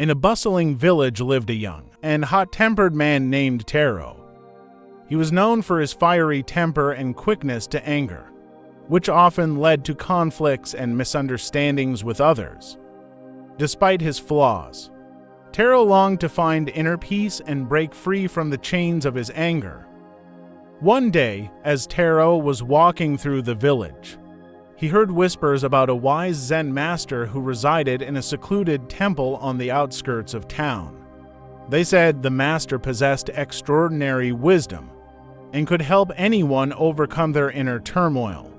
In a bustling village lived a young and hot-tempered man named Taro. He was known for his fiery temper and quickness to anger, which often led to conflicts and misunderstandings with others. Despite his flaws, Taro longed to find inner peace and break free from the chains of his anger. One day, as Taro was walking through the village, he heard whispers about a wise Zen Master who resided in a secluded temple on the outskirts of town. They said the Master possessed extraordinary wisdom and could help anyone overcome their inner turmoil.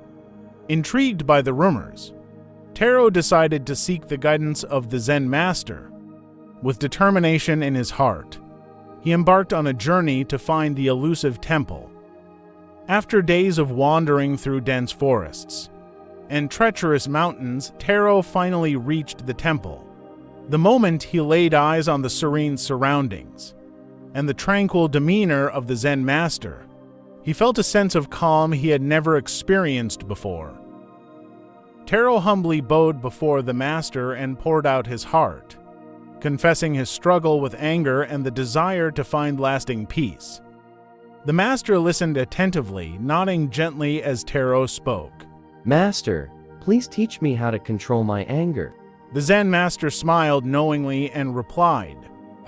Intrigued by the rumors, Taro decided to seek the guidance of the Zen Master. With determination in his heart, he embarked on a journey to find the elusive temple. After days of wandering through dense forests and treacherous mountains, Taro finally reached the temple. The moment he laid eyes on the serene surroundings and the tranquil demeanor of the Zen Master, he felt a sense of calm he had never experienced before. Taro humbly bowed before the Master and poured out his heart, confessing his struggle with anger and the desire to find lasting peace. The Master listened attentively, nodding gently as Taro spoke. Master, please teach me how to control my anger. The Zen Master smiled knowingly and replied,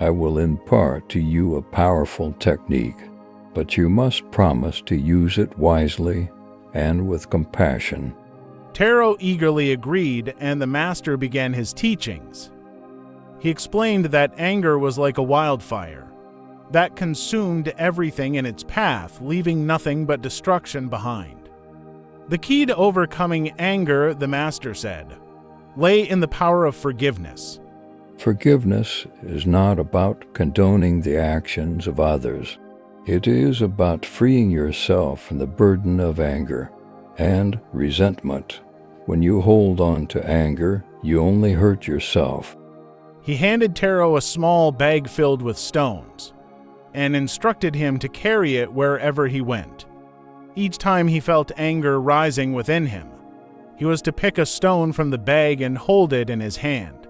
I will impart to you a powerful technique, but you must promise to use it wisely and with compassion. Taro eagerly agreed, and the Master began his teachings. He explained that anger was like a wildfire that consumed everything in its path, leaving nothing but destruction behind. The key to overcoming anger, the Master said, lay in the power of forgiveness. Forgiveness is not about condoning the actions of others. It is about freeing yourself from the burden of anger and resentment. When you hold on to anger, you only hurt yourself. He handed Taro a small bag filled with stones and instructed him to carry it wherever he went. Each time he felt anger rising within him, he was to pick a stone from the bag and hold it in his hand.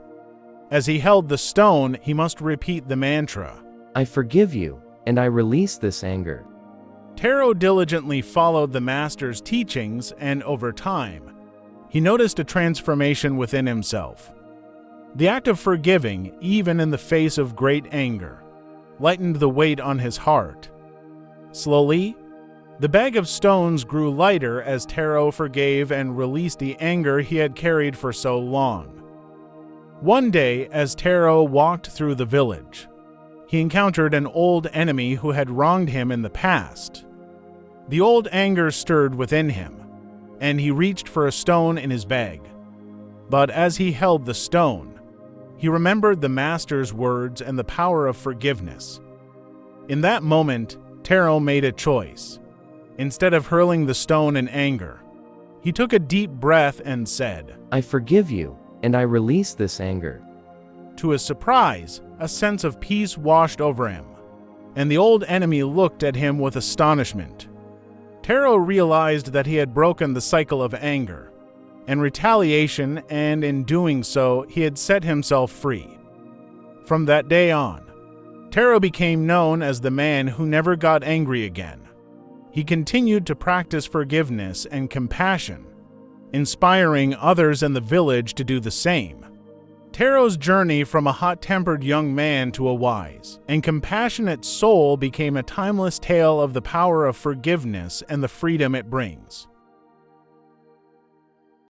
As he held the stone, he must repeat the mantra, I forgive you, and I release this anger. Taro diligently followed the Master's teachings, and over time, he noticed a transformation within himself. The act of forgiving, even in the face of great anger, lightened the weight on his heart. Slowly, the bag of stones grew lighter as Taro forgave and released the anger he had carried for so long. One day, as Taro walked through the village, he encountered an old enemy who had wronged him in the past. The old anger stirred within him, and he reached for a stone in his bag. But as he held the stone, he remembered the Master's words and the power of forgiveness. In that moment, Taro made a choice. Instead of hurling the stone in anger, he took a deep breath and said, I forgive you, and I release this anger. To his surprise, a sense of peace washed over him, and the old enemy looked at him with astonishment. Taro realized that he had broken the cycle of anger and retaliation, and in doing so, he had set himself free. From that day on, Taro became known as the man who never got angry again. He continued to practice forgiveness and compassion, inspiring others in the village to do the same. Taro's journey from a hot-tempered young man to a wise and compassionate soul became a timeless tale of the power of forgiveness and the freedom it brings.